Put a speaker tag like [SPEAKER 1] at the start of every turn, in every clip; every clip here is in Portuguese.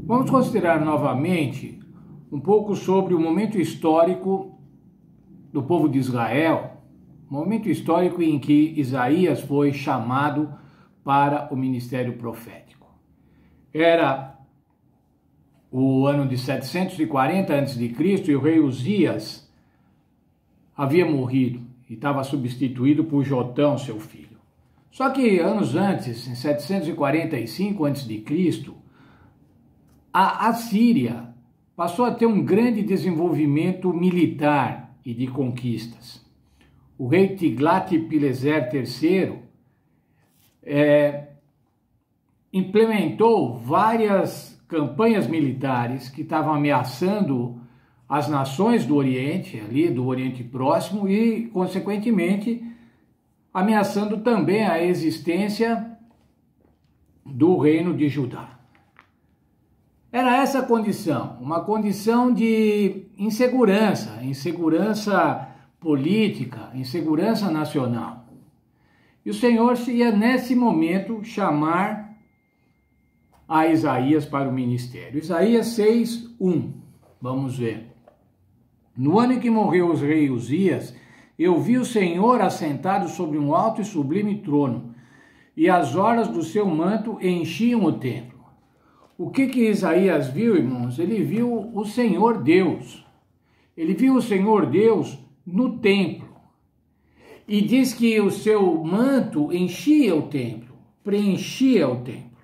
[SPEAKER 1] Vamos considerar novamente um pouco sobre o momento histórico do povo de Israel, momento histórico em que Isaías foi chamado para o ministério profético. Era o ano de 740 a.C. e o rei Uzias havia morrido e estava substituído por Jotão, seu filho. Só que anos antes, em 745 a.C., a Assíria passou a ter um grande desenvolvimento militar e de conquistas. O rei Tiglat-Pileser III implementou várias campanhas militares que estavam ameaçando as nações do Oriente, ali do Oriente Próximo, e, consequentemente, ameaçando também a existência do reino de Judá. Era essa a condição, uma condição de insegurança política, insegurança nacional. E o Senhor ia, nesse momento, chamar a Isaías para o ministério. Isaías 6:1, vamos ver. No ano em que morreu o rei Uzias, eu vi o Senhor assentado sobre um alto e sublime trono, e as orlas do seu manto enchiam o templo. O que Isaías viu, irmãos? Ele viu o Senhor Deus. Ele viu o Senhor Deus no templo. E diz que o seu manto enchia o templo, preenchia o templo.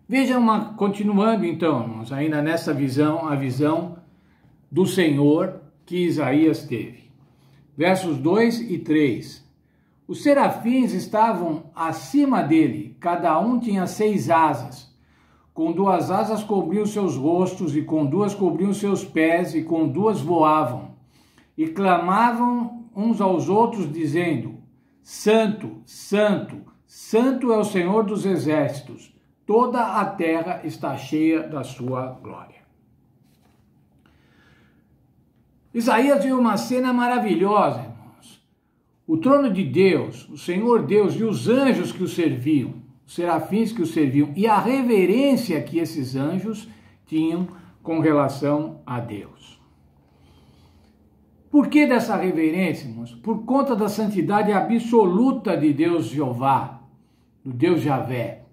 [SPEAKER 1] Veja continuando então, irmãos, ainda nessa visão, a visão do Senhor que Isaías teve. Versos 2 e 3. Os serafins estavam acima dele, cada um tinha 6 asas. Com 2 asas cobriam seus rostos, e com 2 cobriam seus pés, e com 2 voavam. E clamavam uns aos outros, dizendo: Santo, Santo, Santo é o Senhor dos exércitos, toda a terra está cheia da sua glória. Isaías viu uma cena maravilhosa, irmãos. O trono de Deus, o Senhor Deus e os anjos que o serviam, os serafins que o serviam, e a reverência que esses anjos tinham com relação a Deus. Por que dessa reverência, irmãos? Por conta da santidade absoluta de Deus Jeová, do Deus Javé.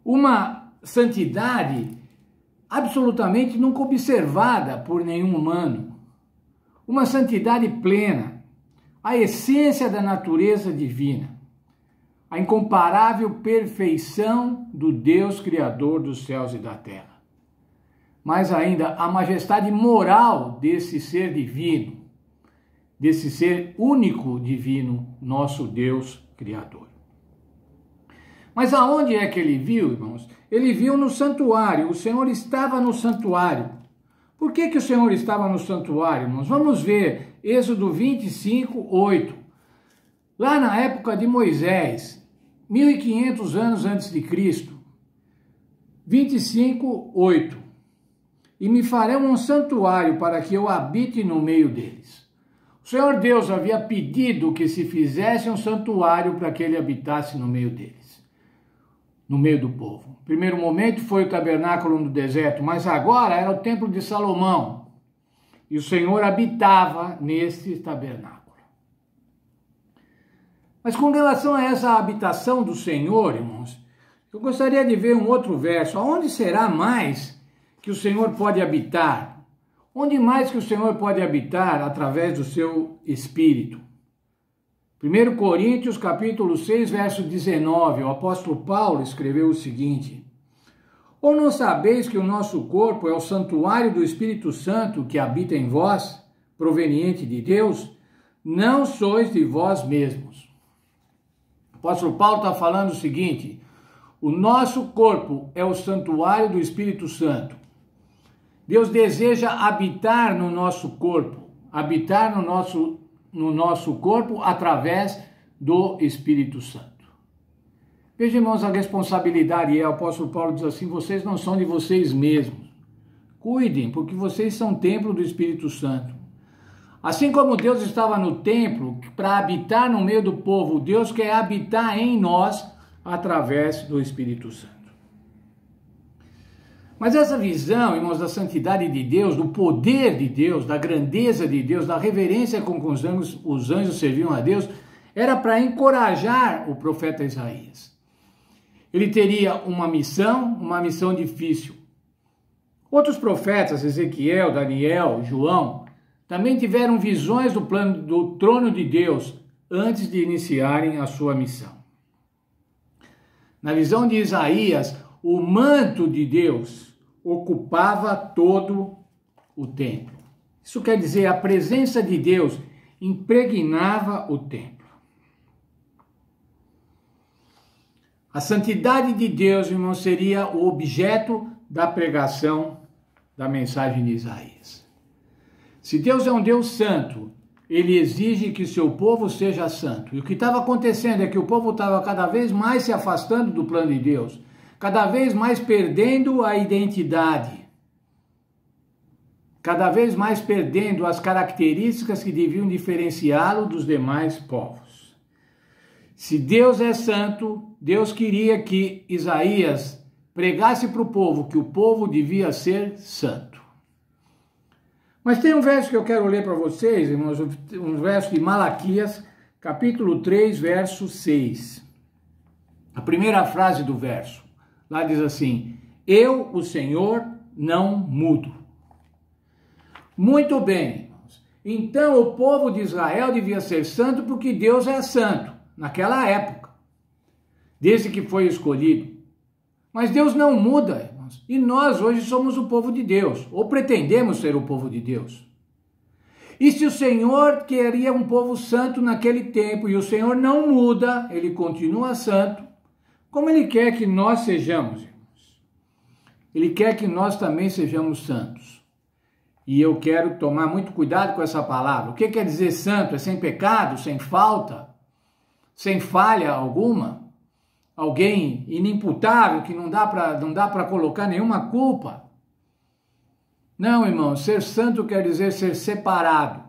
[SPEAKER 1] Uma santidade absolutamente nunca observada por nenhum humano. Uma santidade plena, a essência da natureza divina, a incomparável perfeição do Deus Criador dos céus e da terra. Mas ainda a majestade moral desse ser divino, desse ser único divino, nosso Deus Criador. Mas aonde é que ele viu, irmãos? Ele viu no santuário, o Senhor estava no santuário. Por que o Senhor estava no santuário, irmãos? Vamos ver Êxodo 25:8. Lá na época de Moisés, 1500 anos antes de Cristo, 25:8. E me farão um santuário para que eu habite no meio deles. O Senhor Deus havia pedido que se fizesse um santuário para que ele habitasse no meio deles, no meio do povo. No primeiro momento foi o tabernáculo no deserto, mas agora era o templo de Salomão. E o Senhor habitava nesse tabernáculo. Mas com relação a essa habitação do Senhor, irmãos, eu gostaria de ver um outro verso. Aonde será mais que o Senhor pode habitar? Onde mais que o Senhor pode habitar através do seu Espírito? 1 Coríntios capítulo 6, verso 19, o apóstolo Paulo escreveu o seguinte: Ou não sabeis que o nosso corpo é o santuário do Espírito Santo que habita em vós, proveniente de Deus? Não sois de vós mesmos. O apóstolo Paulo está falando o seguinte: o nosso corpo é o santuário do Espírito Santo. Deus deseja habitar no nosso corpo, habitar no nosso corpo através do Espírito Santo. Veja, irmãos, a responsabilidade, e o apóstolo Paulo diz assim: vocês não são de vocês mesmos. Cuidem, porque vocês são templo do Espírito Santo. Assim como Deus estava no templo para habitar no meio do povo, Deus quer habitar em nós através do Espírito Santo. Mas essa visão, irmãos, da santidade de Deus, do poder de Deus, da grandeza de Deus, da reverência com que os anjos serviam a Deus, era para encorajar o profeta Isaías. Ele teria uma missão difícil. Outros profetas, Ezequiel, Daniel, João, também tiveram visões do trono de Deus antes de iniciarem a sua missão. Na visão de Isaías, o manto de Deus ocupava todo o templo. Isso quer dizer, a presença de Deus impregnava o templo. A santidade de Deus, irmão, seria o objeto da pregação da mensagem de Isaías. Se Deus é um Deus santo, ele exige que seu povo seja santo. E o que estava acontecendo é que o povo estava cada vez mais se afastando do plano de Deus, cada vez mais perdendo a identidade, cada vez mais perdendo as características que deviam diferenciá-lo dos demais povos. Se Deus é santo, Deus queria que Isaías pregasse para o povo que o povo devia ser santo. Mas tem um verso que eu quero ler para vocês, irmãos, um verso de Malaquias, capítulo 3, verso 6. A primeira frase do verso, lá diz assim: eu, o Senhor, não mudo. Muito bem, irmãos. Então o povo de Israel devia ser santo porque Deus é santo, naquela época, desde que foi escolhido. Mas Deus não muda, irmãos. E nós hoje somos o povo de Deus, ou pretendemos ser o povo de Deus. E se o Senhor queria um povo santo naquele tempo, e o Senhor não muda, ele continua santo, como ele quer que nós sejamos, irmãos? Ele quer que nós também sejamos santos. E eu quero tomar muito cuidado com essa palavra. O que quer dizer santo? É sem pecado, sem falta, sem falha alguma? Alguém inimputável que não dá para colocar nenhuma culpa? Não, irmão, ser santo quer dizer ser separado.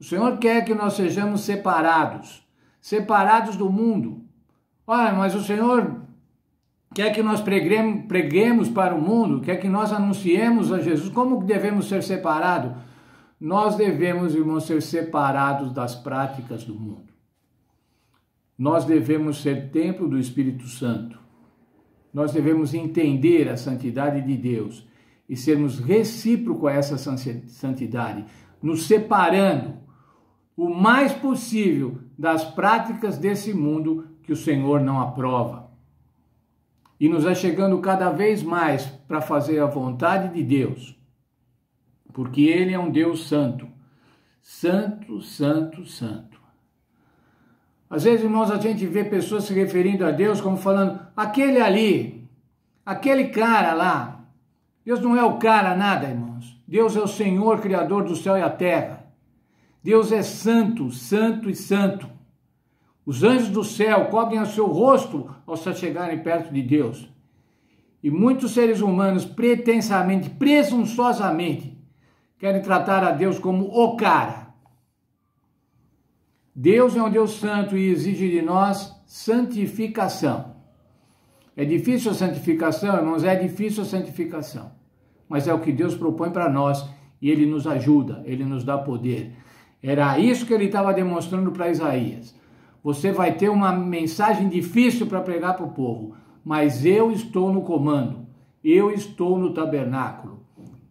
[SPEAKER 1] O Senhor quer que nós sejamos separados do mundo. Olha, mas o Senhor quer que nós preguemos para o mundo, quer que nós anunciemos a Jesus. Como devemos ser separados? Nós devemos, irmãos, ser separados das práticas do mundo. Nós devemos ser templo do Espírito Santo. Nós devemos entender a santidade de Deus e sermos recíprocos a essa santidade, nos separando o mais possível das práticas desse mundo que o Senhor não aprova. E nos achegando cada vez mais para fazer a vontade de Deus, porque Ele é um Deus santo. Santo, santo, santo. Às vezes, irmãos, a gente vê pessoas se referindo a Deus como falando, aquele ali, aquele cara lá. Deus não é o cara nada, irmãos. Deus é o Senhor, Criador do céu e a terra. Deus é santo, santo e santo. Os anjos do céu cobrem o seu rosto ao se chegarem perto de Deus. E muitos seres humanos pretensamente, presunçosamente, querem tratar a Deus como o cara. Deus é um Deus santo e exige de nós santificação. É difícil a santificação, irmãos? É difícil a santificação. Mas é o que Deus propõe para nós e Ele nos ajuda, Ele nos dá poder. Era isso que Ele estava demonstrando para Isaías. Você vai ter uma mensagem difícil para pregar para o povo, mas eu estou no comando, eu estou no tabernáculo.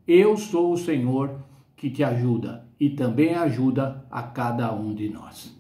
[SPEAKER 1] Eu sou o Senhor que te ajuda e também ajuda a cada um de nós.